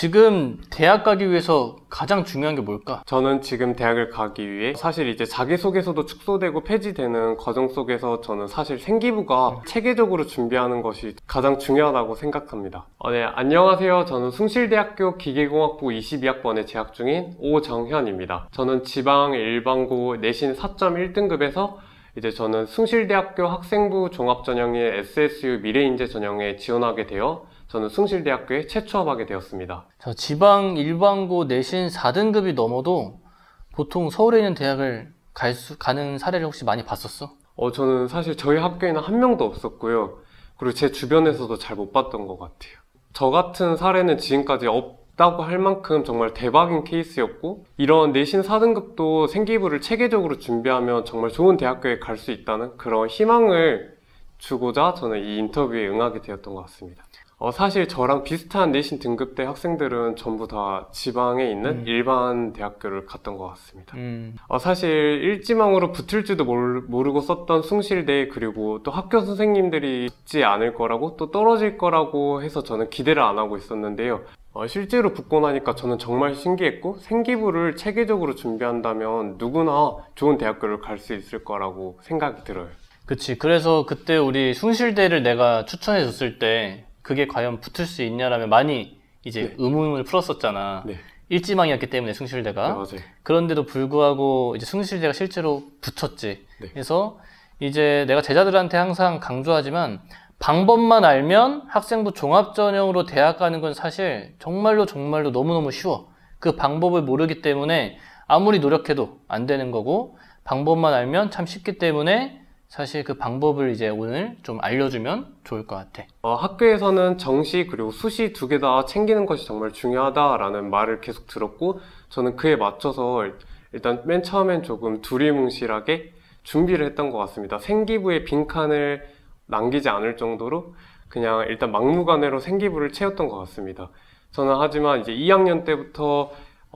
지금 대학 가기 위해서 가장 중요한 게 뭘까? 저는 지금 대학을 가기 위해 사실 이제 자기소개서도 축소되고 폐지되는 과정 속에서 저는 사실 생기부가 체계적으로 준비하는 것이 가장 중요하다고 생각합니다. 네, 안녕하세요. 저는 숭실대학교 기계공학부 22학번에 재학 중인 오정현입니다. 저는 지방 일반고 내신 4.1등급에서 이제 저는 숭실대학교 학생부 종합전형의 SSU 미래인재 전형에 지원하게 되어 저는 숭실대학교에 채취업하게 되었습니다. 지방 일반고 내신 4등급이 넘어도 보통 서울에 있는 대학을 가는 사례를 혹시 많이 봤었어? 저는 사실 저희 학교에는 한 명도 없었고요. 그리고 제 주변에서도 잘 못 봤던 것 같아요. 저 같은 사례는 지금까지 없다고 할 만큼 정말 대박인 케이스였고, 이런 내신 4등급도 생기부를 체계적으로 준비하면 정말 좋은 대학교에 갈 수 있다는 그런 희망을 주고자 저는 이 인터뷰에 응하게 되었던 것 같습니다. 사실 저랑 비슷한 내신 등급대 학생들은 전부 다 지방에 있는 일반 대학교를 갔던 것 같습니다. 사실 일지망으로 붙을지도 모르고 썼던 숭실대, 그리고 또 학교 선생님들이 붙지 않을 거라고 또 떨어질 거라고 해서 저는 기대를 안 하고 있었는데요. 실제로 붙고 나니까 저는 정말 신기했고, 생기부를 체계적으로 준비한다면 누구나 좋은 대학교를 갈 수 있을 거라고 생각이 들어요. 그치. 그래서 그때 우리 숭실대를 내가 추천해 줬을 때 그게 과연 붙을 수 있냐라면 많이 이제 의문을 풀었었잖아. 네. 일지망이었기 때문에 숭실대가. 네, 맞아요. 그런데도 불구하고 이제 숭실대가 실제로 붙었지. 네. 그래서 이제 내가 제자들한테 항상 강조하지만 방법만 알면 학생부 종합전형으로 대학 가는 건 사실 정말로 너무너무 쉬워. 그 방법을 모르기 때문에 아무리 노력해도 안 되는 거고, 방법만 알면 참 쉽기 때문에 사실 그 방법을 이제 오늘 좀 알려주면 좋을 것 같아. 학교에서는 정시 그리고 수시 두 개 다 챙기는 것이 정말 중요하다라는 말을 계속 들었고, 저는 그에 맞춰서 일단 맨 처음엔 조금 두리뭉실하게 준비를 했던 것 같습니다. 생기부에 빈칸을 남기지 않을 정도로 그냥 일단 막무가내로 생기부를 채웠던 것 같습니다. 저는 하지만 이제 2학년 때부터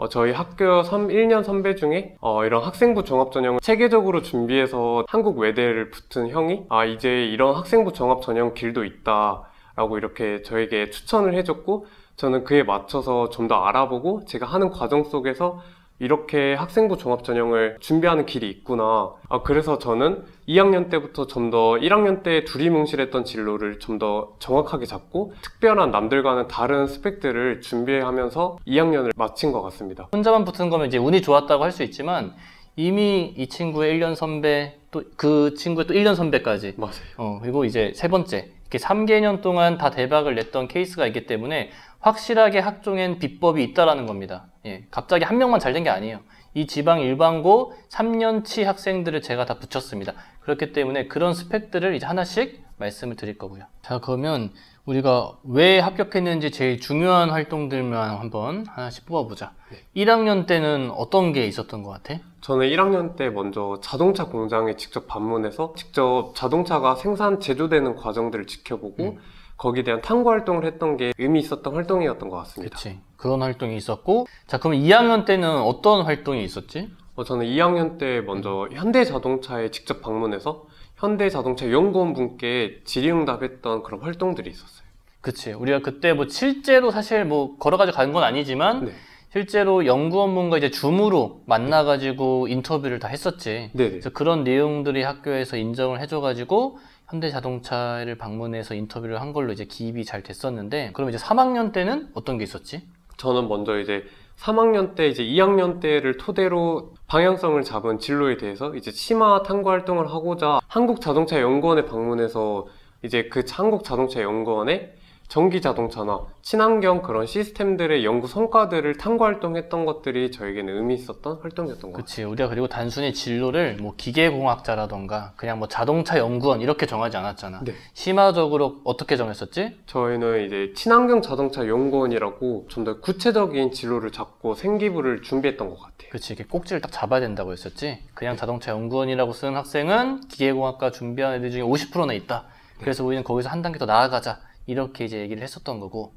저희 학교 1년 선배 중에 이런 학생부 종합전형을 체계적으로 준비해서 한국 외대를 붙은 형이 이제 이런 학생부 종합전형 길도 있다 라고 이렇게 저에게 추천을 해줬고, 저는 그에 맞춰서 좀 더 알아보고 제가 하는 과정 속에서 이렇게 학생부 종합전형을 준비하는 길이 있구나. 그래서 저는 2학년 때부터 좀 더 1학년 때 두리뭉실했던 진로를 좀 더 정확하게 잡고 특별한 남들과는 다른 스펙들을 준비하면서 2학년을 마친 것 같습니다. 혼자만 붙은 거면 이제 운이 좋았다고 할 수 있지만 이미 이 친구의 1년 선배, 또 그 친구의 또 1년 선배까지. 맞아요. 그리고 이제 세 번째. 이렇게 3개년 동안 다 대박을 냈던 케이스가 있기 때문에 확실하게 학종엔 비법이 있다라는 겁니다. 갑자기 한 명만 잘 된 게 아니에요. 이 지방 일반고 3년치 학생들을 제가 다 붙였습니다. 그렇기 때문에 그런 스펙들을 이제 하나씩 말씀을 드릴 거고요. 자, 그러면 우리가 왜 합격했는지 제일 중요한 활동들만 한번 하나씩 뽑아보자. 1학년 때는 어떤 게 있었던 것 같아? 저는 1학년 때 먼저 자동차 공장에 직접 방문해서 직접 자동차가 생산, 제조되는 과정들을 지켜보고 거기에 대한 탐구 활동을 했던 게 의미 있었던 활동이었던 것 같습니다. 그치. 그런 활동이 있었고, 자, 그럼 2학년 때는 어떤 활동이 있었지? 저는 2학년 때 먼저 현대자동차에 직접 방문해서 현대자동차 연구원 분께 질의응답했던 그런 활동들이 있었어요. 그치. 우리가 그때 뭐 실제로 사실 뭐 걸어가지고 가는 건 아니지만 실제로 연구원분과 이제 줌으로 만나가지고 인터뷰를 다 했었지. 그래서 그런 내용들이 학교에서 인정을 해줘가지고 현대자동차를 방문해서 인터뷰를 한 걸로 이제 기입이 잘 됐었는데, 그럼 이제 3학년 때는 어떤 게 있었지? 저는 먼저 이제 3학년 때 이제 2학년 때를 토대로 방향성을 잡은 진로에 대해서 이제 심화 탐구 활동을 하고자 한국자동차연구원에 방문해서 이제 그 한국자동차연구원에 전기자동차나 친환경 그런 시스템들의 연구 성과들을 탐구 활동했던 것들이 저에게는 의미 있었던 활동이었던 것 같아요. 그치. 우리가 그리고 단순히 진로를 뭐 기계공학자라던가 그냥 뭐 자동차 연구원 이렇게 정하지 않았잖아. 심화적으로 어떻게 정했었지? 저희는 이제 친환경 자동차 연구원이라고 좀 더 구체적인 진로를 잡고 생기부를 준비했던 것 같아요. 그치. 이렇게 꼭지를 딱 잡아야 된다고 했었지. 그냥 자동차 연구원이라고 쓰는 학생은 기계공학과 준비하는 애들 중에 50%나 있다. 그래서 우리는 거기서 한 단계 더 나아가자. 이렇게 이제 얘기를 했었던 거고.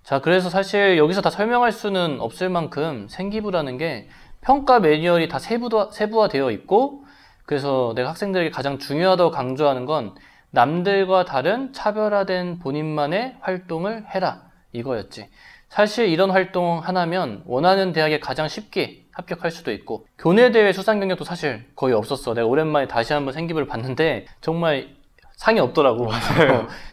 자, 그래서 사실 여기서 다 설명할 수는 없을 만큼 생기부라는 게 평가 매뉴얼이 다 세부화되어 있고, 그래서 내가 학생들에게 가장 중요하다고 강조하는 건 남들과 다른 차별화된 본인만의 활동을 해라 이거였지. 사실 이런 활동 하나면 원하는 대학에 가장 쉽게 합격할 수도 있고, 교내대회 수상 경력도 사실 거의 없었어. 내가 오랜만에 다시 한번 생기부를 봤는데 정말 상이 없더라고.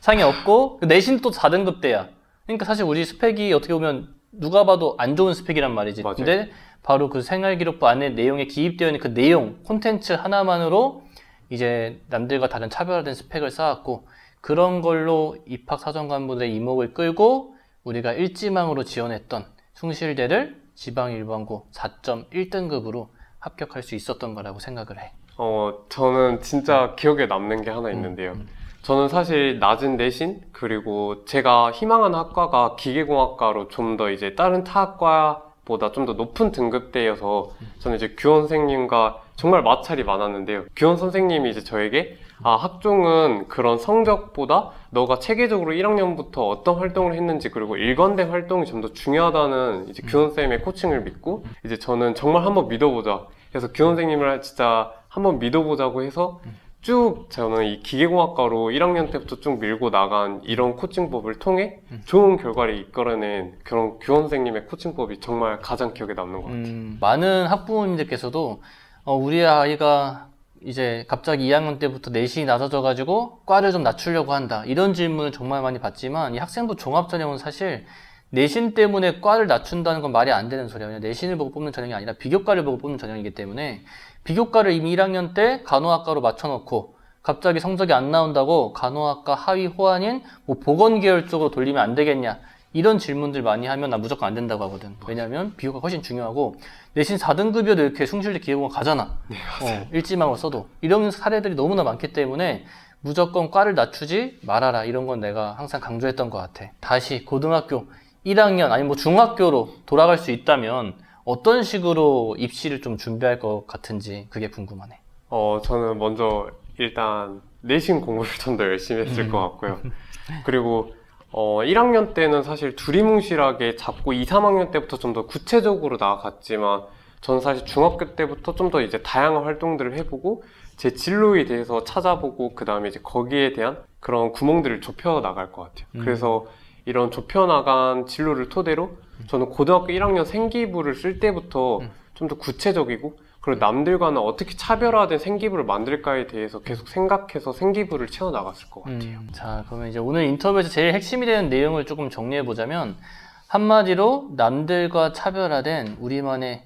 상이 없고 내신도 4등급대야. 그러니까 사실 우리 스펙이 어떻게 보면 누가 봐도 안 좋은 스펙이란 말이지. 맞아요. 근데 바로 그 생활기록부 안에 내용에 기입되어 있는 그 내용, 콘텐츠 하나만으로 이제 남들과 다른 차별화된 스펙을 쌓았고, 그런 걸로 입학사정관분들의 이목을 끌고 우리가 일지망으로 지원했던 숭실대를 지방일반고 4.1등급으로 합격할 수 있었던 거라고 생각을 해. 저는 진짜 기억에 남는 게 하나 있는데요. 저는 사실 낮은 내신, 그리고 제가 희망하는 학과가 기계공학과로 좀 더 이제 다른 타 학과보다 좀 더 높은 등급대여서 저는 이제 규원 선생님과 정말 마찰이 많았는데요. 규원 선생님이 이제 저에게 학종은 그런 성적보다 너가 체계적으로 1학년부터 어떤 활동을 했는지, 그리고 일관된 활동이 좀 더 중요하다는 이제 규원 쌤의 코칭을 믿고, 이제 저는 정말 한번 믿어보자 해서 규원 선생님을 진짜 한번 믿어보자고 해서 쭉 저는 이 기계공학과로 1학년 때부터 쭉 밀고 나간 이런 코칭법을 통해 좋은 결과를 이끌어낸 그런 규원 선생님의 코칭법이 정말 가장 기억에 남는 것 같아요. 많은 학부모님들께서도 우리 아이가 이제 갑자기 2학년 때부터 내신이 낮아져가지고 과를 좀 낮추려고 한다, 이런 질문을 정말 많이 받지만, 이 학생부 종합전형은 사실 내신 때문에 과를 낮춘다는 건 말이 안 되는 소리야. 그냥 내신을 보고 뽑는 전형이 아니라 비교과를 보고 뽑는 전형이기 때문에, 비교과를 이미 1학년 때 간호학과로 맞춰놓고 갑자기 성적이 안 나온다고 간호학과 하위 호환인 뭐 보건계열 쪽으로 돌리면 안 되겠냐, 이런 질문들 많이 하면 나 무조건 안 된다고 하거든. 왜냐면 비교과가 훨씬 중요하고, 내신 4등급이어도 이렇게 숭실대 기계공학 가잖아. 네, 맞아요. 일지망으로 써도. 이런 사례들이 너무나 많기 때문에 무조건 과를 낮추지 말아라, 이런 건 내가 항상 강조했던 것 같아. 다시 고등학교 1학년 아니 뭐 중학교로 돌아갈 수 있다면 어떤 식으로 입시를 좀 준비할 것 같은지 그게 궁금하네. 저는 먼저 일단 내신 공부를 좀 더 열심히 했을 것 같고요. 그리고 1학년 때는 사실 두리뭉실하게 잡고 2, 3학년 때부터 좀 더 구체적으로 나아갔지만, 저는 사실 중학교 때부터 좀 더 이제 다양한 활동들을 해보고 제 진로에 대해서 찾아보고, 그 다음에 이제 거기에 대한 그런 구멍들을 좁혀 나갈 것 같아요. 그래서 이런 좁혀 나간 진로를 토대로 저는 고등학교 1학년 생기부를 쓸 때부터 좀 더 구체적이고, 그리고 남들과는 어떻게 차별화된 생기부를 만들까에 대해서 계속 생각해서 생기부를 채워나갔을 것 같아요. 자, 그러면 이제 오늘 인터뷰에서 제일 핵심이 되는 내용을 조금 정리해보자면, 한마디로 남들과 차별화된 우리만의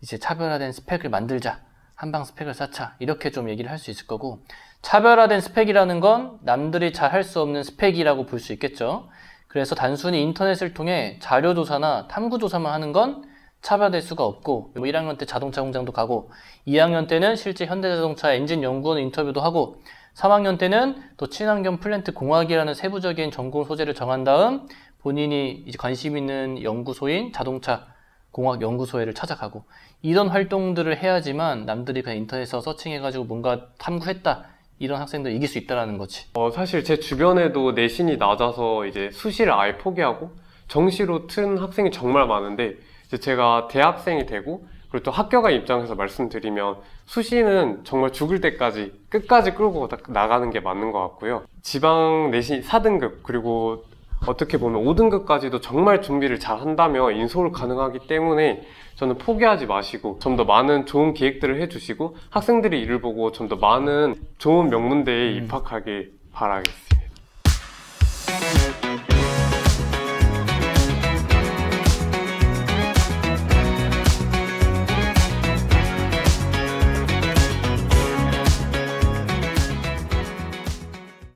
이제 차별화된 스펙을 만들자, 한방 스펙을 쌓자, 이렇게 좀 얘기를 할 수 있을 거고, 차별화된 스펙이라는 건 남들이 잘 할 수 없는 스펙이라고 볼 수 있겠죠. 그래서 단순히 인터넷을 통해 자료조사나 탐구조사만 하는 건 차별될 수가 없고, 1학년 때 자동차 공장도 가고, 2학년 때는 실제 현대자동차 엔진 연구원 인터뷰도 하고, 3학년 때는 또 친환경 플랜트 공학이라는 세부적인 전공 소재를 정한 다음 본인이 이제 관심 있는 연구소인 자동차 공학 연구소에를 찾아가고, 이런 활동들을 해야지만 남들이 그냥 인터넷에서 서칭해가지고 뭔가 탐구했다, 이런 학생들 이길 수 있다라는 거지. 사실 제 주변에도 내신이 낮아서 이제 수시를 아예 포기하고 정시로 튼 학생이 정말 많은데, 이제 제가 대학생이 되고 그리고 또 학교가 입장에서 말씀드리면 수시는 정말 죽을 때까지 끝까지 끌고 나가는 게 맞는 것 같고요. 지방 내신 4등급 그리고 어떻게 보면 5등급까지도 정말 준비를 잘 한다면 인솔 가능하기 때문에 저는 포기하지 마시고 좀 더 많은 좋은 기획들을 해주시고 학생들이 이를 보고 좀 더 많은 좋은 명문대에 입학하길 바라겠습니다.